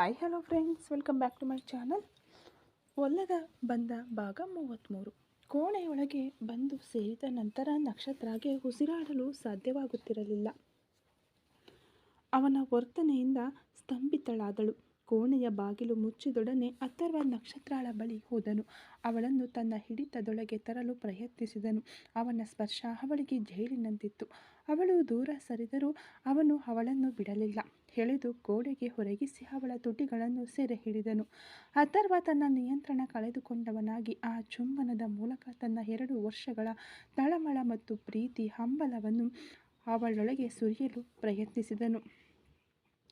Hi hello friends, welcome back to my channel. ಒಲ್ಲದ ಬಂದ ಭಾಗ 33. ಕೋಣೆಯೊಳಗೆ ಬಂದು ಸೇರಿದ ನಂತರ ನಕ್ಷತ್ರಾಗೆ ಉಸಿರಾಡಲು ಸಾಧ್ಯವಾಗುತ್ತಿರಲಿಲ್ಲ. ಅವನ ವರ್ತನೆಯಿಂದ ಸ್ತಂಭಿತಳಾದಳು. ಕೋಣೆಯ ಬಾಗಿಲು ಮುಚ್ಚಿದೊಡನೆ ಅಥರ್ವ ನಕ್ಷತ್ರಾಳ ಬಳಿ ಹೋದನು. ಅವಳನ್ನು ತನ್ನ ಹಿಡಿತದೊಳಗೆ ತರಲು ಪ್ರಯತ್ನಿಸಿದನು. ಅವನ ಸ್ಪರ್ಶ ಅವಳಿಗೆ ಜೈಲಿನಂತಿತ್ತು. ಅವಳು ದೂರ ಸರಿದರೂ ಅವನು ಅವಳನ್ನು ಬಿಡಲಿಲ್ಲ. ಎಳೆದು ಗೋಡೆಗೆ ಹೊರಗಿಸಿ ಅವಳ ತುಟಿಗಳನ್ನು ಸೆರೆ ಹಿಡಿದನು. ಅಥರ್ವ ತನ್ನ ನಿಯಂತ್ರಣ ಕಳೆದುಕೊಂಡವನಾಗಿ ಆ ಚುಂಬನದ ಮೂಲಕ ತನ್ನ 2 ವರ್ಷಗಳ ತಳಮಳ ಮತ್ತು ಪ್ರೀತಿ ಹಂಬಲವನ್ನು ಅವಳೊಳಗೆ ಸುರಿಯಲು ಪ್ರಯತ್ನಿಸಿದನು.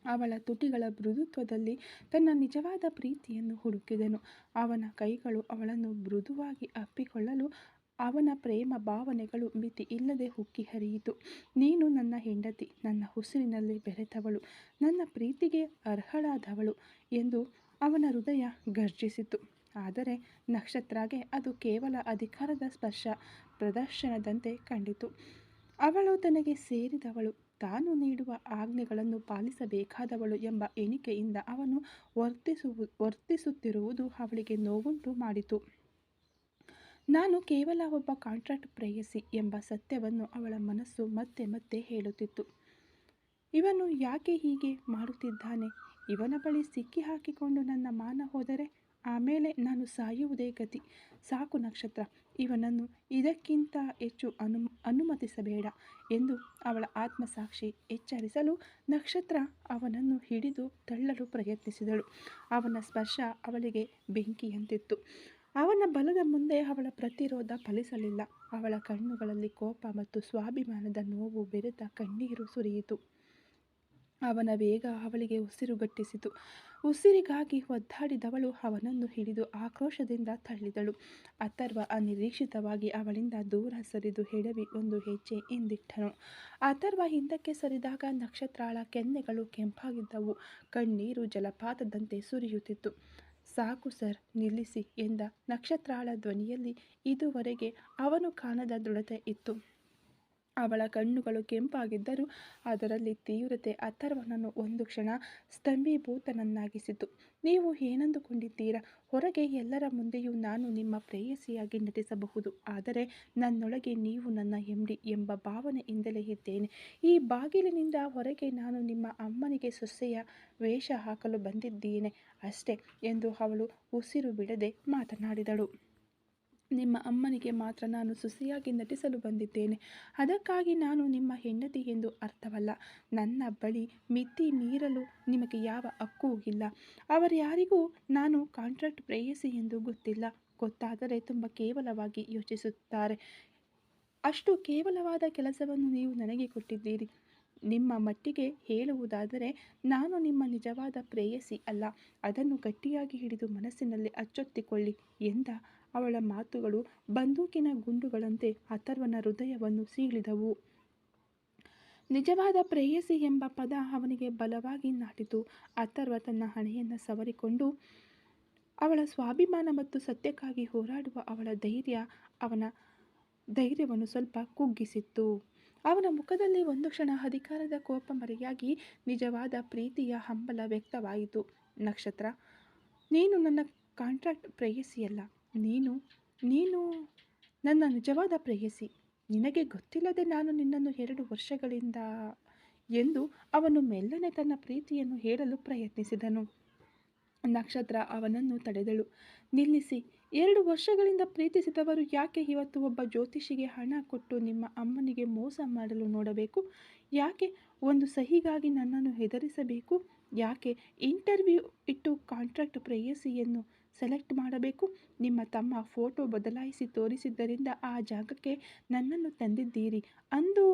ಅವಳ ತುಟಿಗಳ ಮೃದುತ್ವದಲ್ಲಿ ತನ್ನ ನಿಜವಾದ ಪ್ರೀತಿಯನ್ನು ಹುಡುಕಿದನು. ಅವನ ಕೈಗಳು ಅವಳನ್ನು ಮೃದುವಾಗಿ ಅಪ್ಪಿಕೊಳ್ಳಲು ಅವನ ಪ್ರೇಮ ಭಾವನೆಗಳು ಮಿತಿ ಇಲ್ಲದೆ ಉಕ್ಕಿ ಹರಿಯಿತು. ನೀನು ನನ್ನ ಹೆಂಡತಿ, ನನ್ನ ಉಸಿರಿನಲ್ಲಿ ಬೆರೆತವಳು, ನನ್ನ ಪ್ರೀತಿಗೆ ಅರ್ಹಳಾದವಳು ಎಂದು ಅವನ ಹೃದಯ ಗರ್ಜಿಸಿತು. ಆದರೆ ನಕ್ಷತ್ರಾಗೆ ಅದು ಕೇವಲ ಅಧಿಕಾರದ ಸ್ಪರ್ಶ ಪ್ರದರ್ಶನದಂತೆ ಕಂಡಿತು. ಅವಳು ತನಗೆ ಸೇರಿದವಳು, ತಾನು ನೀಡುವ ಆಜ್ಞೆಗಳನ್ನು ಪಾಲಿಸಬೇಕಾದವಳು ಎಂಬ ಎಣಿಕೆಯಿಂದ ಅವನು ವರ್ತಿಸುತ್ತಿರುವುದು ಅವಳಿಗೆ ನೋವುಂಟು ಮಾಡಿತು. ನಾನು ಕೇವಲ ಒಬ್ಬ ಕಾಂಟ್ರಾಕ್ಟ್ ಪ್ರೇಯಸಿ ಎಂಬ ಸತ್ಯವನ್ನು ಅವಳ ಮನಸ್ಸು ಮತ್ತೆ ಮತ್ತೆ ಹೇಳುತ್ತಿತ್ತು. ಇವನು ಯಾಕೆ ಹೀಗೆ ಮಾಡುತ್ತಿದ್ದಾನೆ? ಇವನ ಬಳಿ ಸಿಕ್ಕಿ ಹಾಕಿಕೊಂಡು ನನ್ನ ಮಾನ ಹೋದರೆ ಆಮೇಲೆ ನಾನು ಸಾಯುವುದೇ ಗತಿ. ಸಾಕು ನಕ್ಷತ್ರ, ಇವನನ್ನು ಇದಕ್ಕಿಂತ ಹೆಚ್ಚು ಅನುಮತಿಸಬೇಡ ಎಂದು ಅವಳ ಆತ್ಮಸಾಕ್ಷಿ ಎಚ್ಚರಿಸಲು ನಕ್ಷತ್ರ ಅವನನ್ನು ಹಿಡಿದು ತಳ್ಳಲು ಪ್ರಯತ್ನಿಸಿದಳು. ಅವನ ಸ್ಪರ್ಶ ಅವಳಿಗೆ ಬೆಂಕಿಯಂತಿತ್ತು. ಅವನ ಬಲದ ಮುಂದೆ ಅವಳ ಪ್ರತಿರೋಧ ಫಲಿಸಲಿಲ್ಲ. ಅವಳ ಕಣ್ಣುಗಳಲ್ಲಿ ಕೋಪ ಮತ್ತು ಸ್ವಾಭಿಮಾನದ ನೋವು ಬೆರೆತ ಕಣ್ಣೀರು ಸುರಿಯಿತು. ಅವನ ವೇಗ ಅವಳಿಗೆ ಉಸಿರುಗಟ್ಟಿಸಿತು. ಉಸಿರಿಗಾಗಿ ಒದ್ದಾಡಿದವಳು ಅವನನ್ನು ಹಿಡಿದು ಆಕ್ರೋಶದಿಂದ ತಳ್ಳಿದಳು. ಅಥರ್ವ ಅನಿರೀಕ್ಷಿತವಾಗಿ ಅವಳಿಂದ ದೂರ ಸರಿದು ಎಡವಿ ಒಂದು ಹೆಜ್ಜೆ ಹಿಂದಿಟ್ಟನು. ಅಥರ್ವ ಹಿಂದಕ್ಕೆ ಸರಿದಾಗ ನಕ್ಷತ್ರಾಳ ಕೆನ್ನೆಗಳು ಕೆಂಪಾಗಿದ್ದವು. ಕಣ್ಣೀರು ಜಲಪಾತದಂತೆ ಸುರಿಯುತ್ತಿತ್ತು. ಸಾಕು ಸರ್, ನಿಲ್ಲಿಸಿ ಎಂದ ನಕ್ಷತ್ರಾಳ ಧ್ವನಿಯಲ್ಲಿ ಇದುವರೆಗೆ ಅವನು ಕಾಣದ ದೃಢತೆ ಇತ್ತು. ಅವಳ ಕಣ್ಣುಗಳು ಕೆಂಪಾಗಿದ್ದರೂ ಅದರಲ್ಲಿ ತೀವ್ರತೆ ಅಥರ್ವನನ್ನು ಒಂದು ಕ್ಷಣ ಸ್ತಂಭೀಭೂತನನ್ನಾಗಿಸಿತು. ನೀವು ಏನಂದುಕೊಂಡಿದ್ದೀರಾ? ಹೊರಗೆ ಎಲ್ಲರ ಮುಂದೆಯೂ ನಾನು ನಿಮ್ಮ ಪ್ರೇಯಸಿಯಾಗಿ ನಟಿಸಬಹುದು, ಆದರೆ ನನ್ನೊಳಗೆ ನೀವು ನನ್ನ MD ಎಂಬ ಭಾವನೆಯಿಂದಲೇ ಇದ್ದೇನೆ. ಈ ಬಾಗಿಲಿನಿಂದ ಹೊರಗೆ ನಾನು ನಿಮ್ಮ ಅಮ್ಮನಿಗೆ ಸೊಸೆಯ ವೇಷ ಹಾಕಲು ಬಂದಿದ್ದೇನೆ ಅಷ್ಟೇ ಎಂದು ಅವಳು ಉಸಿರು ಬಿಡದೆ ಮಾತನಾಡಿದಳು. ನಿಮ್ಮ ಅಮ್ಮನಿಗೆ ಮಾತ್ರ ನಾನು ಸೊಸೆಯಾಗಿ ನಟಿಸಲು ಬಂದಿದ್ದೇನೆ. ಅದಕ್ಕಾಗಿ ನಾನು ನಿಮ್ಮ ಹೆಂಡತಿ ಎಂದು ಅರ್ಥವಲ್ಲ. ನನ್ನ ಬಳಿ ಮಿತಿ ಮೀರಲು ನಿಮಗೆ ಯಾವ ಹಕ್ಕೂ ಇಲ್ಲ. ಅವರ್ಯಾರಿಗೂ ನಾನು ಕಾಂಟ್ರಾಕ್ಟ್ ಪ್ರೇಯಸಿ ಎಂದು ಗೊತ್ತಿಲ್ಲ. ಗೊತ್ತಾದರೆ ತುಂಬ ಕೇವಲವಾಗಿ ಯೋಚಿಸುತ್ತಾರೆ. ಅಷ್ಟು ಕೇವಲವಾದ ಕೆಲಸವನ್ನು ನೀವು ನನಗೆ ಕೊಟ್ಟಿದ್ದೀರಿ. ನಿಮ್ಮ ಮಟ್ಟಿಗೆ ಹೇಳುವುದಾದರೆ ನಾನು ನಿಮ್ಮ ನಿಜವಾದ ಪ್ರೇಯಸಿ ಅಲ್ಲ. ಅದನ್ನು ಗಟ್ಟಿಯಾಗಿ ಹಿಡಿದು ಮನಸ್ಸಿನಲ್ಲಿ ಅಚ್ಚೊತ್ತಿಕೊಳ್ಳಿ ಎಂದ ಅವಳ ಮಾತುಗಳು ಬಂದೂಕಿನ ಗುಂಡುಗಳಂತೆ ಅಥರ್ವನ ಹೃದಯವನ್ನು ಸೀಳಿದವು. ನಿಜವಾದ ಪ್ರೇಯಸಿ ಎಂಬ ಪದ ಅವನಿಗೆ ಬಲವಾಗಿ ನಾಟಿತು. ಅಥರ್ವ ತನ್ನ ಹಣೆಯನ್ನು ಸವರಿಕೊಂಡು ಅವಳ ಸ್ವಾಭಿಮಾನ ಮತ್ತು ಸತ್ಯಕ್ಕಾಗಿ ಹೋರಾಡುವ ಅವಳ ಅವನ ಧೈರ್ಯವನ್ನು ಸ್ವಲ್ಪ ಕುಗ್ಗಿಸಿತ್ತು. ಅವನ ಮುಖದಲ್ಲಿ ಒಂದು ಕ್ಷಣ ಅಧಿಕಾರದ ಕೋಪ ಮರೆಯಾಗಿ ನಿಜವಾದ ಪ್ರೀತಿಯ ಹಂಬಲ ವ್ಯಕ್ತವಾಯಿತು. ನಕ್ಷತ್ರ, ನೀನು ನನ್ನ ಕಾಂಟ್ರಾಕ್ಟ್ ಪ್ರೇಯಸಿಯಲ್ಲ. ನೀನು ನನ್ನ ನಿಜವಾದ ಪ್ರೇಯಸಿ. ನಿನಗೆ ಗೊತ್ತಿಲ್ಲದೆ ನಾನು ನಿನ್ನನ್ನು 2 ವರ್ಷಗಳಿಂದ ಎಂದು ಅವನು ಮೆಲ್ಲನೆ ತನ್ನ ಪ್ರೀತಿಯನ್ನು ಹೇಳಲು ಪ್ರಯತ್ನಿಸಿದನು. ನಕ್ಷತ್ರ ಅವನನ್ನು ತಡೆದಳು. ನಿಲ್ಲಿಸಿ. 2 ವರ್ಷಗಳಿಂದ ಪ್ರೀತಿಸಿದವರು ಯಾಕೆ ಇವತ್ತು ಒಬ್ಬ ಜ್ಯೋತಿಷಿಗೆ ಹಣ ಕೊಟ್ಟು ನಿಮ್ಮ ಅಮ್ಮನಿಗೆ ಮೋಸ ಮಾಡಲು ನೋಡಬೇಕು? ಯಾಕೆ ಒಂದು ಸಹಿಗಾಗಿ ನನ್ನನ್ನು ಹೆದರಿಸಬೇಕು? ಯಾಕೆ ಇಂಟರ್ವ್ಯೂ ಇಟ್ಟು ಕಾಂಟ್ರಾಕ್ಟ್ ಪ್ರೇಯಸಿಯನ್ನು ಸೆಲೆಕ್ಟ್ ಮಾಡಬೇಕು? ನಿಮ್ಮ ತಮ್ಮ ಫೋಟೋ ಬದಲಾಯಿಸಿ ತೋರಿಸಿದ್ದರಿಂದ ಆ ಜಾಗಕ್ಕೆ ನನ್ನನ್ನು ತಂದಿದ್ದೀರಿ. ಅಂದು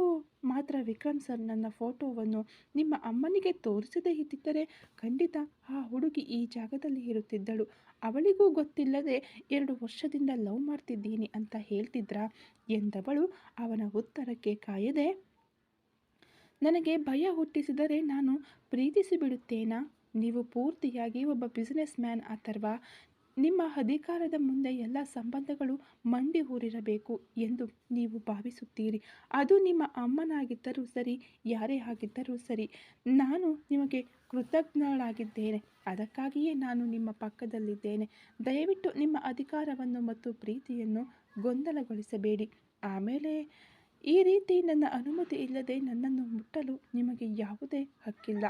ಮಾತ್ರ ವಿಕ್ರಮ್ ಸರ್ ನನ್ನ ಫೋಟೋವನ್ನು ನಿಮ್ಮ ಅಮ್ಮನಿಗೆ ತೋರಿಸದೇ ಇದ್ದಿದ್ದರೆ ಖಂಡಿತ ಆ ಹುಡುಗಿ ಈ ಜಾಗದಲ್ಲಿ ಇರುತ್ತಿದ್ದಳು. ಅವಳಿಗೂ ಗೊತ್ತಿಲ್ಲದೆ 2 ವರ್ಷದಿಂದ ಲವ್ ಮಾಡ್ತಿದ್ದೀನಿ ಅಂತ ಹೇಳ್ತಿದ್ರಾ ಎಂದವಳು ಅವನ ಉತ್ತರಕ್ಕೆ ಕಾಯದೆ, ನನಗೆ ಭಯ ಹುಟ್ಟಿಸಿದರೆ ನಾನು ಪ್ರೀತಿಸಿ ಬಿಡುತ್ತೇನಾ? ನೀವು ಪೂರ್ತಿಯಾಗಿ ಒಬ್ಬ ಬಿಸಿನೆಸ್ ಮ್ಯಾನ್ ಅಥರ್ವ. ನಿಮ್ಮ ಅಧಿಕಾರದ ಮುಂದೆ ಎಲ್ಲ ಸಂಬಂಧಗಳು ಮಂಡಿ ಊರಿರಬೇಕು ಎಂದು ನೀವು ಭಾವಿಸುತ್ತೀರಿ. ಅದು ನಿಮ್ಮ ಅಮ್ಮನಾಗಿದ್ದರೂ ಸರಿ, ಯಾರೇ ಆಗಿದ್ದರೂ ಸರಿ. ನಾನು ನಿಮಗೆ ಕೃತಜ್ಞಳಾಗಿದ್ದೇನೆ. ಅದಕ್ಕಾಗಿಯೇ ನಾನು ನಿಮ್ಮ ಪಕ್ಕದಲ್ಲಿದ್ದೇನೆ. ದಯವಿಟ್ಟು ನಿಮ್ಮ ಅಧಿಕಾರವನ್ನು ಮತ್ತು ಪ್ರೀತಿಯನ್ನು ಗೊಂದಲಗೊಳಿಸಬೇಡಿ. ಆಮೇಲೆ ಈ ರೀತಿ ನನ್ನ ಅನುಮತಿ ಇಲ್ಲದೆ ನನ್ನನ್ನು ಮುಟ್ಟಲು ನಿಮಗೆ ಯಾವುದೇ ಹಕ್ಕಿಲ್ಲ.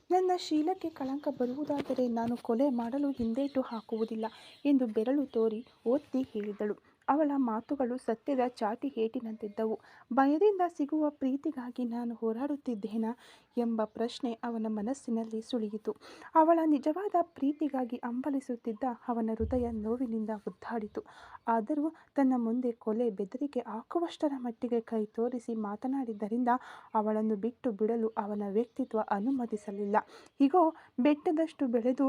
ನನ್ನ ಶೀಲಕ್ಕೆ ಕಳಂಕ ಬರುವುದಾದರೆ ನಾನು ಕೊಲೆ ಮಾಡಲು ಹಿಂದೇಟು ಹಾಕುವುದಿಲ್ಲ ಎಂದು ಬೆರಳು ತೋರಿ ಒತ್ತಿ ಹೇಳಿದಳು. ಅವಳ ಮಾತುಗಳು ಸತ್ಯದ ಚಾಟಿ ಏಟಿನಂತಿದ್ದವು. ಭಯದಿಂದ ಸಿಗುವ ಪ್ರೀತಿಗಾಗಿ ನಾನು ಹೋರಾಡುತ್ತಿದ್ದೇನಾ ಎಂಬ ಪ್ರಶ್ನೆ ಅವನ ಮನಸ್ಸಿನಲ್ಲಿ ಸುಳಿಯಿತು. ಅವಳ ನಿಜವಾದ ಪ್ರೀತಿಗಾಗಿ ಹಂಬಲಿಸುತ್ತಿದ್ದ ಅವನ ಹೃದಯ ನೋವಿನಿಂದ ಒದ್ದಾಡಿತು. ಆದರೂ ತನ್ನ ಮುಂದೆ ಕೊಲೆ ಬೆದರಿಕೆ ಹಾಕುವಷ್ಟರ ಮಟ್ಟಿಗೆ ಕೈ ತೋರಿಸಿ ಮಾತನಾಡಿದ್ದರಿಂದ ಅವಳನ್ನು ಬಿಟ್ಟು ಬಿಡಲು ಅವನ ವ್ಯಕ್ತಿತ್ವ ಅನುಮತಿಸಲಿಲ್ಲ. ಹೀಗೋ ಬೆಟ್ಟದಷ್ಟು ಬೆಳೆದು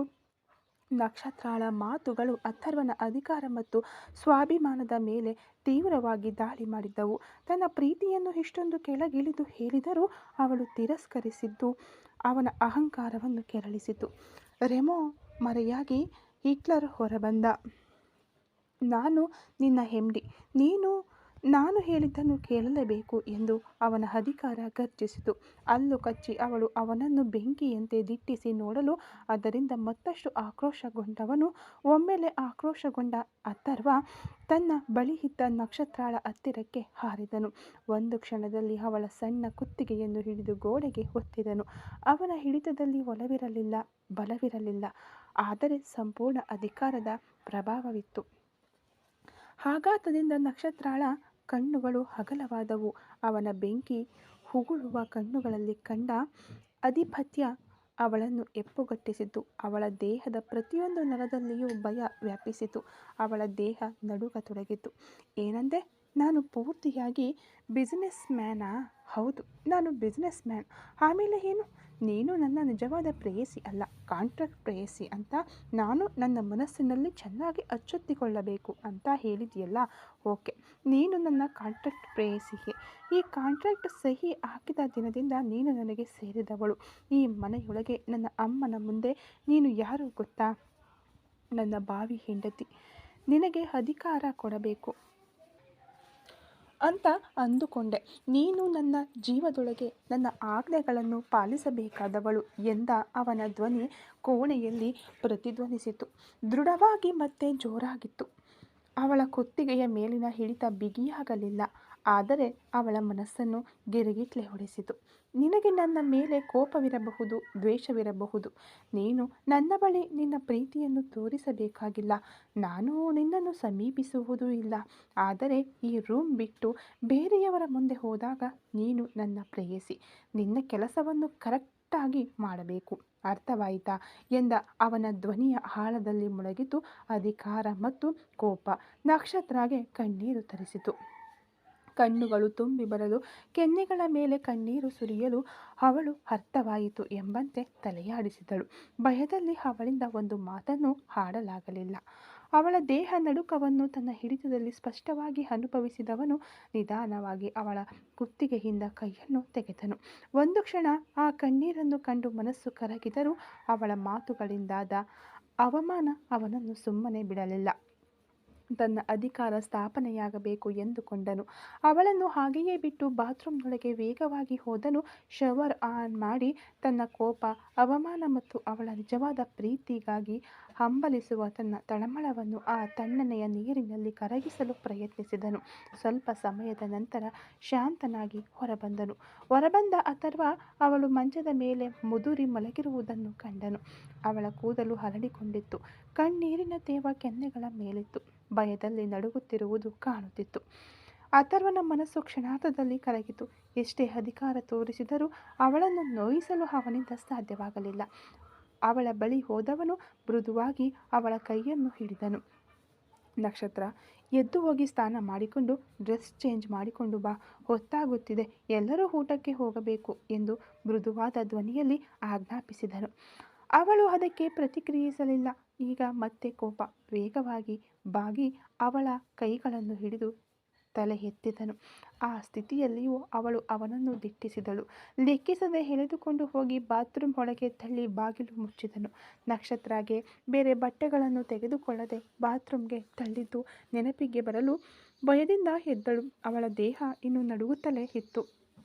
ನಕ್ಷತ್ರಾಳ ಮಾತುಗಳು ಅಥರ್ವನ ಅಧಿಕಾರ ಮತ್ತು ಸ್ವಾಭಿಮಾನದ ಮೇಲೆ ತೀವ್ರವಾಗಿ ದಾಳಿ ಮಾಡಿದ್ದವು. ತನ್ನ ಪ್ರೀತಿಯನ್ನು ಇಷ್ಟೊಂದು ಕೆಳಗಿಳಿದು ಹೇಳಿದರೂ ಅವಳು ತಿರಸ್ಕರಿಸಿದ್ದು ಅವನ ಅಹಂಕಾರವನ್ನು ಕೆರಳಿಸಿತು. ರೆಮೋ ಮರೆಯಾಗಿ ಹಿಟ್ಲರ್ ಹೊರಬಂದ. ನಾನು ನಿನ್ನ ಹೆಂಡತಿ. ನೀನು ನಾನು ಹೇಳಿದ್ದನ್ನು ಕೇಳಲೇಬೇಕು ಎಂದು ಅವನ ಅಧಿಕಾರ ಗರ್ಜಿಸಿತು. ಹಲ್ಲು ಕಚ್ಚಿ ಅವಳು ಅವನನ್ನು ಬೆಂಕಿಯಂತೆ ದಿಟ್ಟಿಸಿ ನೋಡಲು ಅದರಿಂದ ಮತ್ತಷ್ಟು ಆಕ್ರೋಶಗೊಂಡವನು ಒಮ್ಮೆಲೆ ಆಕ್ರೋಶಗೊಂಡ ಅಥರ್ವ ತನ್ನ ಬಳಿಯಿದ್ದ ನಕ್ಷತ್ರಾಳ ಹತ್ತಿರಕ್ಕೆ ಹಾರಿದನು. ಒಂದು ಕ್ಷಣದಲ್ಲಿ ಅವಳ ಸಣ್ಣ ಕುತ್ತಿಗೆಯನ್ನು ಹಿಡಿದು ಗೋಡೆಗೆ ಒತ್ತಿದನು. ಅವನ ಹಿಡಿತದಲ್ಲಿ ಒಲವಿರಲಿಲ್ಲ, ಬಲವಿರಲಿಲ್ಲ, ಆದರೆ ಸಂಪೂರ್ಣ ಅಧಿಕಾರದ ಪ್ರಭಾವವಿತ್ತು. ಆಘಾತದಿಂದ ನಕ್ಷತ್ರಾಳ ಕಣ್ಣುಗಳು ಅಗಲವಾದವು. ಅವನ ಬೆಂಕಿ ಉಗುಳುವ ಕಣ್ಣುಗಳಲ್ಲಿ ಕಂಡ ಆಧಿಪತ್ಯ ಅವಳನ್ನು ಹೆಪ್ಪುಗಟ್ಟಿಸಿತು. ಅವಳ ದೇಹದ ಪ್ರತಿಯೊಂದು ನರದಲ್ಲಿಯೂ ಭಯ ವ್ಯಾಪಿಸಿತು. ಅವಳ ದೇಹ ನಡುಗತೊಡಗಿತು. ಏನಂದೆ? ನಾನು ಪೂರ್ತಿಯಾಗಿ ಬಿಸಿನೆಸ್ ಮ್ಯಾನಾ? ಹೌದು, ನಾನು ಬಿಸಿನೆಸ್ ಮ್ಯಾನ್. ಆಮೇಲೆ ಏನು? ನೀನು ನನ್ನ ನಿಜವಾದ ಪ್ರೇಯಸಿ ಅಲ್ಲ, ಕಾಂಟ್ರಾಕ್ಟ್ ಪ್ರೇಯಸಿ ಅಂತ ನಾನು ನನ್ನ ಮನಸ್ಸಿನಲ್ಲಿ ಚೆನ್ನಾಗಿ ಅಚ್ಚೊತ್ತಿಕೊಳ್ಳಬೇಕು ಅಂತ ಹೇಳಿದೆಯಲ್ಲ. ಓಕೆ, ನೀನು ನನ್ನ ಕಾಂಟ್ರಾಕ್ಟ್ ಪ್ರೇಯಸಿಯೇ. ಈ ಕಾಂಟ್ರಾಕ್ಟ್ ಸಹಿ ಹಾಕಿದ ದಿನದಿಂದ ನೀನು ನನಗೆ ಸೇರಿದವಳು. ಈ ಮನೆಯೊಳಗೆ ನನ್ನ ಅಮ್ಮನ ಮುಂದೆ ನೀನು ಯಾರು ಗೊತ್ತಾ? ನನ್ನ ಭಾವಿ ಹೆಂಡತಿ. ನಿನಗೆ ಅಧಿಕಾರ ಕೊಡಬೇಕು ಅಂತ ಅಂದುಕೊಂಡೆ. ನೀನು ನನ್ನ ಜೀವದೊಳಗೆ ನನ್ನ ಆಜ್ಞೆಗಳನ್ನು ಪಾಲಿಸಬೇಕಾದವಳು ಎಂದ ಅವನ ಧ್ವನಿ ಕೋಣೆಯಲ್ಲಿ ಪ್ರತಿಧ್ವನಿಸಿತು. ದೃಢವಾಗಿ ಮತ್ತೆ ಜೋರಾಗಿತ್ತು. ಅವಳ ಕುತ್ತಿಗೆಯ ಮೇಲಿನ ಹಿಡಿತ ಬಿಗಿಯಾಗಲಿಲ್ಲ, ಆದರೆ ಅವಳ ಮನಸ್ಸನ್ನು ಗಿರಿಗಿಟ್ಲೆ ಹೊಡೆಸಿತು. ನಿನಗೆ ನನ್ನ ಮೇಲೆ ಕೋಪವಿರಬಹುದು, ದ್ವೇಷವಿರಬಹುದು. ನೀನು ನನ್ನ ಬಳಿ ನಿನ್ನ ಪ್ರೀತಿಯನ್ನು ತೋರಿಸಬೇಕಾಗಿಲ್ಲ. ನಾನು ನಿನ್ನನ್ನು ಸಮೀಪಿಸುವುದೂ ಇಲ್ಲ. ಆದರೆ ಈ ರೂಮ್ ಬಿಟ್ಟು ಬೇರೆಯವರ ಮುಂದೆ ಹೋದಾಗ ನೀನು ನನ್ನ ಪ್ರೇಯಸಿ. ನಿನ್ನ ಕೆಲಸವನ್ನು ಕರೆಕ್ಟಾಗಿ ಮಾಡಬೇಕು, ಅರ್ಥವಾಯಿತಾ ಎಂದ ಅವನ ಧ್ವನಿಯ ಆಳದಲ್ಲಿ ಮುಳುಗಿತು ಅಧಿಕಾರ ಮತ್ತು ಕೋಪ. ನಕ್ಷತ್ರಾಗೆ ಕಣ್ಣೀರು ತರಿಸಿತು. ಕಣ್ಣುಗಳು ತುಂಬಿ ಬರಲು, ಕೆನ್ನೆಗಳ ಮೇಲೆ ಕಣ್ಣೀರು ಸುರಿಯಲು ಅವಳು ಅರ್ಥವಾಯಿತು ಎಂಬಂತೆ ತಲೆಯಾಡಿಸಿದಳು. ಭಯದಲ್ಲಿ ಅವಳಿಂದ ಒಂದು ಮಾತನ್ನು ಆಡಲಾಗಲಿಲ್ಲ. ಅವಳ ದೇಹ ನಡುಕವನ್ನು ತನ್ನ ಹಿಡಿತದಲ್ಲಿ ಸ್ಪಷ್ಟವಾಗಿ ಅನುಭವಿಸಿದವನು ನಿಧಾನವಾಗಿ ಅವಳ ಕುತ್ತಿಗೆಯಿಂದ ಕೈಯನ್ನು ತೆಗೆದನು. ಒಂದು ಕ್ಷಣ ಆ ಕಣ್ಣೀರನ್ನು ಕಂಡು ಮನಸ್ಸು ಕರಗಿದರೂ ಅವಳ ಮಾತುಗಳಿಂದಾದ ಅವಮಾನ ಅವನನ್ನು ಸುಮ್ಮನೆ ಬಿಡಲಿಲ್ಲ. ತನ್ನ ಅಧಿಕಾರ ಸ್ಥಾಪನೆಯಾಗಬೇಕು ಎಂದುಕೊಂಡನು. ಅವಳನ್ನು ಹಾಗೆಯೇ ಬಿಟ್ಟು ಬಾತ್ರೂಮ್ನೊಳಗೆ ವೇಗವಾಗಿ ಹೋದನು. ಶವರ್ ಆನ್ ಮಾಡಿ ತನ್ನ ಕೋಪ, ಅವಮಾನ ಮತ್ತು ಅವಳ ನಿಜವಾದ ಪ್ರೀತಿಗಾಗಿ ಹಂಬಲಿಸುವ ತನ್ನ ತಳಮಳವನ್ನು ಆ ತಣ್ಣನೆಯ ನೀರಿನಲ್ಲಿ ಕರಗಿಸಲು ಪ್ರಯತ್ನಿಸಿದನು. ಸ್ವಲ್ಪ ಸಮಯದ ನಂತರ ಶಾಂತನಾಗಿ ಹೊರಬಂದ ಅಥರ್ವ ಅವಳು ಮಂಚದ ಮೇಲೆ ಮುದುರಿ ಮಲಗಿರುವುದನ್ನು ಕಂಡನು. ಅವಳ ಕೂದಲು ಹರಡಿಕೊಂಡಿತ್ತು. ಕಣ್ಣೀರಿನ ತೇವ ಕೆನ್ನೆಗಳ ಮೇಲಿತ್ತು. ಭಯದಲ್ಲಿ ನಡುಗುತ್ತಿರುವುದು ಕಾಣುತ್ತಿತ್ತು. ಅಥರ್ವನ ಮನಸ್ಸು ಕ್ಷಣಾರ್ಧದಲ್ಲಿ ಕರಗಿತು. ಎಷ್ಟೇ ಅಧಿಕಾರ ತೋರಿಸಿದರೂ ಅವಳನ್ನು ನೋಯಿಸಲು ಅವನಿಂದ ಸಾಧ್ಯವಾಗಲಿಲ್ಲ. ಅವಳ ಬಳಿ ಹೋದವನು ಮೃದುವಾಗಿ ಅವಳ ಕೈಯನ್ನು ಹಿಡಿದನು. ನಕ್ಷತ್ರ, ಎದ್ದು ಹೋಗಿ ಸ್ನಾನ ಮಾಡಿಕೊಂಡು ಡ್ರೆಸ್ ಚೇಂಜ್ ಮಾಡಿಕೊಂಡು ಬಾ, ಹೊತ್ತಾಗುತ್ತಿದೆ, ಎಲ್ಲರೂ ಊಟಕ್ಕೆ ಹೋಗಬೇಕು ಎಂದು ಮೃದುವಾದ ಧ್ವನಿಯಲ್ಲಿ ಆಜ್ಞಾಪಿಸಿದನು. ಅವಳು ಅದಕ್ಕೆ ಪ್ರತಿಕ್ರಿಯಿಸಲಿಲ್ಲ. ಈಗ ಮತ್ತೆ ಕೋಪ. ವೇಗವಾಗಿ ಬಾಗಿ ಅವಳ ಕೈಗಳನ್ನು ಹಿಡಿದು ತಲೆ ಎತ್ತಿದನು. ಆ ಸ್ಥಿತಿಯಲ್ಲಿಯೂ ಅವಳು ಅವನನ್ನು ದಿಟ್ಟಿಸಿದಳು. ಲೆಕ್ಕಿಸದೆ ಎಳೆದುಕೊಂಡು ಹೋಗಿ ಬಾತ್ರೂಮ್ ಒಳಗೆ ತಳ್ಳಿ ಬಾಗಿಲು ಮುಚ್ಚಿದನು. ನಕ್ಷತ್ರಗೆ ಬೇರೆ ಬಟ್ಟೆಗಳನ್ನು ತೆಗೆದುಕೊಳ್ಳದೆ ಬಾತ್ರೂಮ್ಗೆ ತಳ್ಳಿದ್ದು ನೆನಪಿಗೆ ಬರಲು ಭಯದಿಂದ ಎದ್ದಳು. ಅವಳ ದೇಹ ಇನ್ನೂ ನಡುಗುತ್ತಲೇ ಇತ್ತು.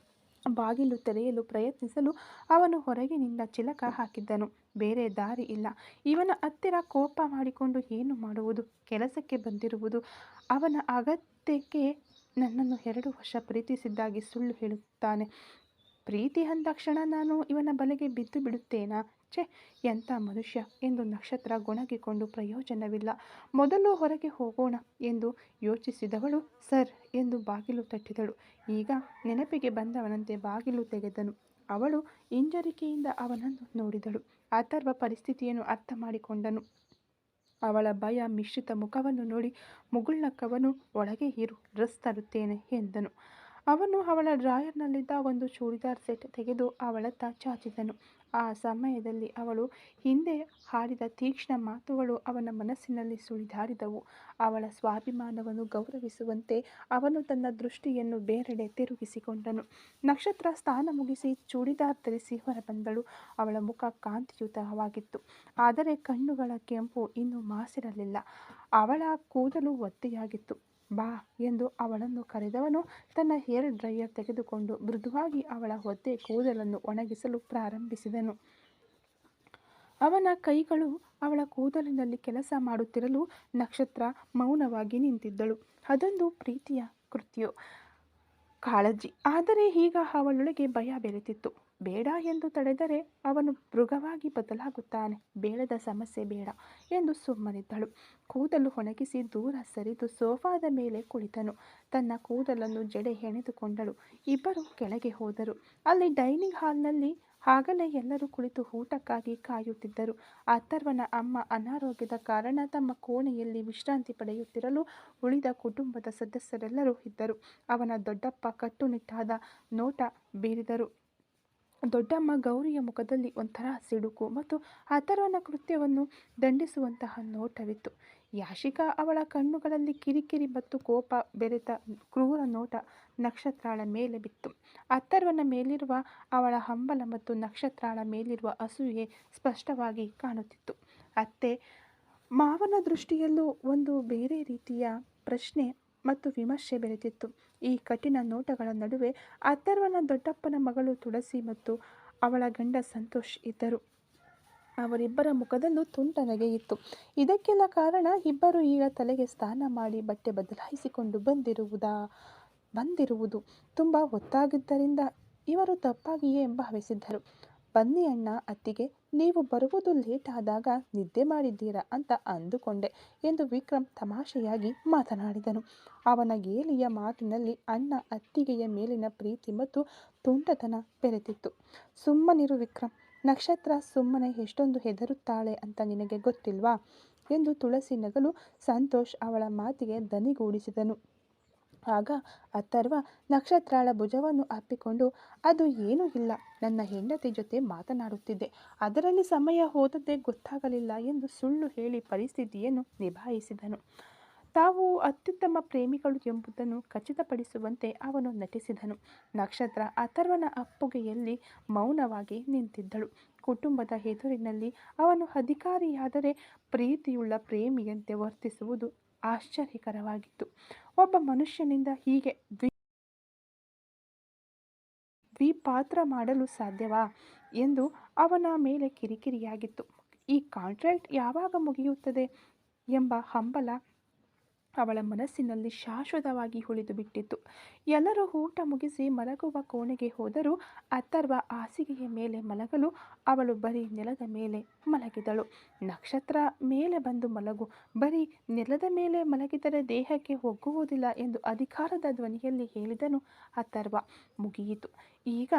ಬಾಗಿಲು ತೆರೆಯಲು ಪ್ರಯತ್ನಿಸಲು ಅವನು ಹೊರಗಿನಿಂದ ಚಿಲಕ ಹಾಕಿದ್ದನು. ಬೇರೆ ದಾರಿ ಇಲ್ಲ. ಇವನ ಹತ್ತಿರ ಕೋಪ ಮಾಡಿಕೊಂಡು ಏನು ಮಾಡುವುದು? ಕೆಲಸಕ್ಕೆ ಬಂದಿರುವುದು ಅವನ ಅಗತ್ಯಕ್ಕೆ. ನನ್ನನ್ನು 2 ವರ್ಷ ಪ್ರೀತಿಸಿದ್ದಾಗಿ ಸುಳ್ಳು ಹೇಳುತ್ತಾನೆ. ಪ್ರೀತಿ ಅಂದಾಕ್ಷಣ ನಾನು ಇವನ ಬಲೆಗೆ ಬಿದ್ದು ಬಿಡುತ್ತೇನಾ? ಛೆ, ಎಂಥ ಮನುಷ್ಯ ಎಂದು ನಕ್ಷತ್ರ ಗೊಣಗಿಕೊಂಡು ಪ್ರಯೋಜನವಿಲ್ಲ. ಮೊದಲು ಹೊರಗೆ ಹೋಗೋಣ ಎಂದು ಯೋಚಿಸಿದವಳು ಸರ್ ಎಂದು ಬಾಗಿಲು ತಟ್ಟಿದಳು. ಈಗ ನೆನಪಿಗೆ ಬಂದವನಂತೆ ಬಾಗಿಲು ತೆಗೆದನು. ಅವಳು ಹಿಂಜರಿಕೆಯಿಂದ ಅವನನ್ನು ನೋಡಿದಳು. ಅಥರ್ವ ಪರಿಸ್ಥಿತಿಯನ್ನು ಅರ್ಥ ಮಾಡಿಕೊಂಡನು. ಅವಳ ಭಯ ಮಿಶ್ರಿತ ಮುಖವನ್ನು ನೋಡಿ ಮುಗುಳ್ನಕ್ಕವನು ಒಳಗೆ ಇರು, ಡ್ರೆಸ್ ತರುತ್ತೇನೆ ಎಂದನು. ಅವನು ಅವಳ ಡ್ರಾಯರ್ನಲ್ಲಿದ್ದ ಒಂದು ಚೂಡಿದಾರ್ ಸೆಟ್ ತೆಗೆದು ಅವಳತ್ತ ಚಾಚಿದನು. ಆ ಸಮಯದಲ್ಲಿ ಅವಳು ಹಿಂದೆ ಆಡಿದ ತೀಕ್ಷ್ಣ ಮಾತುಗಳು ಅವನ ಮನಸ್ಸಿನಲ್ಲಿ ಸುಳಿದಾಡಿದವು. ಅವಳ ಸ್ವಾಭಿಮಾನವನ್ನು ಗೌರವಿಸುವಂತೆ ಅವನು ತನ್ನ ದೃಷ್ಟಿಯನ್ನು ಬೇರೆಡೆ ತಿರುಗಿಸಿಕೊಂಡನು. ನಕ್ಷತ್ರ ಸ್ನಾನ ಮುಗಿಸಿ ಚೂಡಿದಾರ್ ಧರಿಸಿ ಹೊರಬಂದಳು. ಅವಳ ಮುಖ ಕಾಂತಿಯುತವಾಗಿತ್ತು, ಆದರೆ ಕಣ್ಣುಗಳ ಕೆಂಪು ಇನ್ನೂ ಮಾಸಿರಲಿಲ್ಲ. ಅವಳ ಕೂದಲು ಒದ್ದೆಯಾಗಿತ್ತು. ಬಾ ಎಂದು ಅವಳನ್ನು ಕರೆದವನು ತನ್ನ ಹೇರ್ ಡ್ರೈಯರ್ ತೆಗೆದುಕೊಂಡು ಮೃದುವಾಗಿ ಅವಳ ಒದ್ದೆ ಕೂದಲನ್ನು ಒಣಗಿಸಲು ಪ್ರಾರಂಭಿಸಿದನು. ಅವನ ಕೈಗಳು ಅವಳ ಕೂದಲಿನಲ್ಲಿ ಕೆಲಸ ಮಾಡುತ್ತಿರಲು ನಕ್ಷತ್ರ ಮೌನವಾಗಿ ನಿಂತಿದ್ದಳು. ಅದೊಂದು ಪ್ರೀತಿಯ ಕೃತ್ಯ, ಕಾಳಜಿ. ಆದರೆ ಈಗ ಅವಳೊಳಗೆ ಭಯ ಬೆರೆತಿತ್ತು. ಬೇಡ ಎಂದು ತಡೆದರೆ ಅವನು ಮೃಗವಾಗಿ ಬದಲಾಗುತ್ತಾನೆ. ಬೇಡದ ಸಮಸ್ಯೆ ಬೇಡ ಎಂದು ಸುಮ್ಮನಿದ್ದಳು. ಕೂದಲು ಒಣಗಿಸಿ ದೂರ ಸರಿದು ಸೋಫಾದ ಮೇಲೆ ಕುಳಿತನು. ತನ್ನ ಕೂದಲನ್ನು ಜಡೆ ಹೆಣೆದುಕೊಂಡಳು. ಇಬ್ಬರು ಕೆಳಗೆ ಹೋದರು. ಅಲ್ಲಿ ಡೈನಿಂಗ್ ಹಾಲ್ನಲ್ಲಿ ಆಗಲೇ ಎಲ್ಲರೂ ಕುಳಿತು ಊಟಕ್ಕಾಗಿ ಕಾಯುತ್ತಿದ್ದರು. ಅಥರ್ವನ ಅಮ್ಮ ಅನಾರೋಗ್ಯದ ಕಾರಣ ತಮ್ಮ ಕೋಣೆಯಲ್ಲಿ ವಿಶ್ರಾಂತಿ ಪಡೆಯುತ್ತಿರಲು ಉಳಿದ ಕುಟುಂಬದ ಸದಸ್ಯರೆಲ್ಲರೂ ಇದ್ದರು. ಅವನ ದೊಡ್ಡಪ್ಪ ಕಟ್ಟುನಿಟ್ಟಾದ ನೋಟ ಬೀರಿದರು. ದೊಡ್ಡಮ್ಮ ಗೌರಿಯ ಮುಖದಲ್ಲಿ ಒಂಥರ ಸಿಡುಕು ಮತ್ತು ಅಥರ್ವನ ಕೃತ್ಯವನ್ನು ದಂಡಿಸುವಂತಹ ನೋಟವಿತ್ತು. ಯಾಶಿಕಾ ಅವಳ ಕಣ್ಣುಗಳಲ್ಲಿ ಕಿರಿಕಿರಿ ಮತ್ತು ಕೋಪ ಬೆರೆತ ಕ್ರೂರ ನೋಟ ನಕ್ಷತ್ರಾಳ ಮೇಲೆ ಬಿತ್ತು. ಅಥರ್ವನ ಮೇಲಿರುವ ಅವಳ ಹಂಬಲ ಮತ್ತು ನಕ್ಷತ್ರಾಳ ಮೇಲಿರುವ ಅಸೂಯೆ ಸ್ಪಷ್ಟವಾಗಿ ಕಾಣುತ್ತಿತ್ತು. ಅತ್ತೆ ಮಾವನ ದೃಷ್ಟಿಯಲ್ಲೂ ಒಂದು ಬೇರೆ ರೀತಿಯ ಪ್ರಶ್ನೆ ಮತ್ತು ವಿಮರ್ಶೆ ಬೆರೆತಿತ್ತು. ಈ ಕಠಿಣ ನೋಟಗಳ ನಡುವೆ ಅಥರ್ವನ ದೊಡ್ಡಪ್ಪನ ಮಗಳು ತುಳಸಿ ಮತ್ತು ಅವಳ ಗಂಡ ಸಂತೋಷ್ ಇದ್ದರು. ಅವರಿಬ್ಬರ ಮುಖದಲ್ಲೂ ತುಂಟ ನಗೆ ಇತ್ತು. ಇದಕ್ಕೆಲ್ಲ ಕಾರಣ ಇಬ್ಬರು ಈಗ ತಲೆಗೆ ಸ್ನಾನ ಮಾಡಿ ಬಟ್ಟೆ ಬದಲಾಯಿಸಿಕೊಂಡು ಬಂದಿರುವುದು ತುಂಬ ಹೊತ್ತಾಗಿದ್ದರಿಂದ ಇವರು ತಪ್ಪಾಗಿಯೇ ಭಾವಿಸಿದ್ದರು. ಬನ್ನಿ ಅಣ್ಣ, ಅತ್ತಿಗೆ, ನೀವು ಬರುವುದು ಲೇಟ್ ಆದಾಗ ನಿದ್ದೆ ಮಾಡಿದ್ದೀರಾ ಅಂತ ಅಂದುಕೊಂಡೆ ಎಂದು ವಿಕ್ರಮ್ ತಮಾಷೆಯಾಗಿ ಮಾತನಾಡಿದನು. ಅವನ ಗೇಲಿಯ ಮಾತಿನಲ್ಲಿ ಅಣ್ಣ ಅತ್ತಿಗೆಯ ಮೇಲಿನ ಪ್ರೀತಿ ಮತ್ತು ತುಂಟತನ ಬೆರೆತಿತ್ತು. ಸುಮ್ಮನಿರು ವಿಕ್ರಮ್, ನಕ್ಷತ್ರ ಸುಮ್ಮನೆ ಎಷ್ಟೊಂದು ಹೆದರುತ್ತಾಳೆ ಅಂತ ನಿನಗೆ ಗೊತ್ತಿಲ್ವಾ ಎಂದು ತುಳಸಿ ನಗಲು ಸಂತೋಷ್ ಅವಳ ಮಾತಿಗೆ ದನಿಗೂಡಿಸಿದನು. ಆಗ ಅಥರ್ವ ನಕ್ಷತ್ರಾಳ ಭುಜವನ್ನು ಅಪ್ಪಿಕೊಂಡು, ಅದು ಏನೂ ಇಲ್ಲ, ನನ್ನ ಹೆಂಡತಿ ಜೊತೆ ಮಾತನಾಡುತ್ತಿದ್ದೆ, ಅದರಲ್ಲಿ ಸಮಯ ಹೋದದ್ದೇ ಗೊತ್ತಾಗಲಿಲ್ಲ ಎಂದು ಸುಳ್ಳು ಹೇಳಿ ಪರಿಸ್ಥಿತಿಯನ್ನು ನಿಭಾಯಿಸಿದನು. ತಾವು ಅತ್ಯುತ್ತಮ ಪ್ರೇಮಿಗಳು ಎಂಬುದನ್ನು ಖಚಿತಪಡಿಸುವಂತೆ ಅವನು ನಟಿಸಿದನು. ನಕ್ಷತ್ರ ಅಥರ್ವನ ಅಪ್ಪುಗೆಯಲ್ಲಿ ಮೌನವಾಗಿ ನಿಂತಿದ್ದಳು. ಕುಟುಂಬದ ಎದುರಿನಲ್ಲಿ ಅವನು ಅಧಿಕಾರಿಯಾದರೆ ಪ್ರೀತಿಯುಳ್ಳ ಪ್ರೇಮಿಯಂತೆ ವರ್ತಿಸುವುದು ಆಶ್ಚರ್ಯಕರವಾಗಿತ್ತು. ಒಬ್ಬ ಮನುಷ್ಯನಿಂದ ಹೀಗೆ ದ್ವಿಪಾತ್ರ ಮಾಡಲು ಸಾಧ್ಯವಾ ಎಂದು ಅವನ ಮೇಲೆ ಕಿರಿಕಿರಿಯಾಗಿತ್ತು. ಈ ಕಾಂಟ್ರಾಕ್ಟ್ ಯಾವಾಗ ಮುಗಿಯುತ್ತದೆ ಎಂಬ ಹಂಬಲ ಅವಳ ಮನಸ್ಸಿನಲ್ಲಿ ಶಾಶ್ವತವಾಗಿ ಉಳಿದು ಬಿಟ್ಟಿತ್ತು. ಎಲ್ಲರೂ ಊಟ ಮುಗಿಸಿ ಮಲಗುವ ಕೋಣೆಗೆ ಹೋದರೂ ಅಥರ್ವ ಹಾಸಿಗೆಯ ಮೇಲೆ ಮಲಗಲು ಅವಳು ಬರೀ ನೆಲದ ಮೇಲೆ ಮಲಗಿದಳು. ನಕ್ಷತ್ರ, ಮೇಲೆ ಬಂದು ಮಲಗು, ಬರೀ ನೆಲದ ಮೇಲೆ ಮಲಗಿದರೆ ದೇಹಕ್ಕೆ ಒಗ್ಗುವುದಿಲ್ಲ ಎಂದು ಅಧಿಕಾರದ ಧ್ವನಿಯಲ್ಲಿ ಹೇಳಿದನು ಅಥರ್ವ. ಮುಗಿಯಿತು, ಈಗ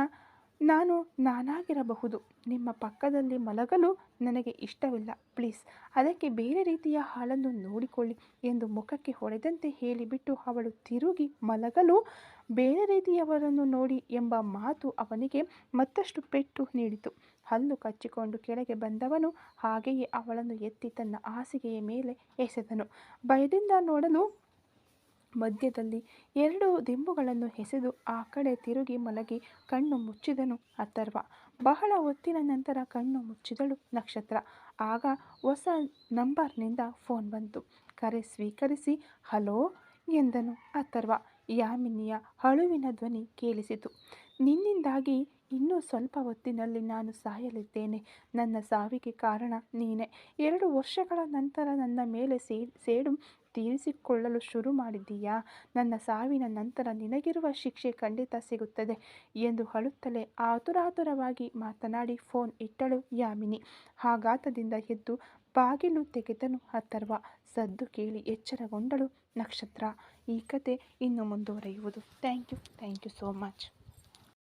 ನಾನು ನಾನಾಗಿರಬಹುದು. ನಿಮ್ಮ ಪಕ್ಕದಲ್ಲಿ ಮಲಗಲು ನನಗೆ ಇಷ್ಟವಿಲ್ಲ, ಪ್ಲೀಸ್, ಅದಕ್ಕೆ ಬೇರೆ ರೀತಿಯ ಹಾಲನ್ನು ನೋಡಿಕೊಳ್ಳಿ ಎಂದು ಮುಖಕ್ಕೆ ಹೊಡೆದಂತೆ ಹೇಳಿಬಿಟ್ಟು ಅವಳು ತಿರುಗಿ ಮಲಗಲು ಬೇರೆ ರೀತಿಯವರನ್ನು ನೋಡಿ ಎಂಬ ಮಾತು ಅವನಿಗೆ ಮತ್ತಷ್ಟು ಪೆಟ್ಟು ನೀಡಿತು. ಹಲ್ಲು ಕಚ್ಚಿಕೊಂಡು ಕೆಳಗೆ ಬಂದವನು ಹಾಗೆಯೇ ಅವಳನ್ನು ಎತ್ತಿ ತನ್ನ ಹಾಸಿಗೆಯ ಮೇಲೆ ಎಸೆದನು. ಭಯದಿಂದ ನೋಡಲು ಮಧ್ಯದಲ್ಲಿ 2 ದಿಂಬುಗಳನ್ನು ಎಸೆದು ಆ ಕಡೆ ತಿರುಗಿ ಮಲಗಿ ಕಣ್ಣು ಮುಚ್ಚಿದನು ಅಥರ್ವ. ಬಹಳ ಹೊತ್ತಿನ ನಂತರ ಕಣ್ಣು ಮುಚ್ಚಿದಳು ನಕ್ಷತ್ರ. ಆಗ ಹೊಸ ನಂಬರ್ನಿಂದ ಫೋನ್ ಬಂತು. ಕರೆ ಸ್ವೀಕರಿಸಿ ಹಲೋ ಎಂದನು ಅಥರ್ವ. ಯಾಮಿನಿಯ ಅಳುವಿನ ಧ್ವನಿ ಕೇಳಿಸಿತು. ನಿನ್ನಿಂದಾಗಿ ಇನ್ನೂ ಸ್ವಲ್ಪ ಹೊತ್ತಿನಲ್ಲಿ ನಾನು ಸಾಯಲಿದ್ದೇನೆ. ನನ್ನ ಸಾವಿಗೆ ಕಾರಣ ನೀನೇ. 2 ವರ್ಷಗಳ ನಂತರ ನನ್ನ ಮೇಲೆ ಸೇಡು ತೀರಿಸಿಕೊಳ್ಳಲು ಶುರು ಮಾಡಿದ್ದೀಯಾ? ನನ್ನ ಸಾವಿನ ನಂತರ ನಿನಗಿರುವ ಶಿಕ್ಷೆ ಖಂಡಿತ ಸಿಗುತ್ತದೆ ಎಂದು ಅಳುತ್ತಲೇ ಆತುರಾತುರವಾಗಿ ಮಾತನಾಡಿ ಫೋನ್ ಇಟ್ಟಳು ಯಾಮಿನಿ. ಆಘಾತದಿಂದ ಎದ್ದು ಬಾಗಿಲು ತೆಗೆದನು ಅಥರ್ವ. ಸದ್ದು ಕೇಳಿ ಎಚ್ಚರಗೊಂಡಳು ನಕ್ಷತ್ರ. ಈ ಕತೆ ಇನ್ನು ಮುಂದುವರಿಯುವುದು. Thank you so much.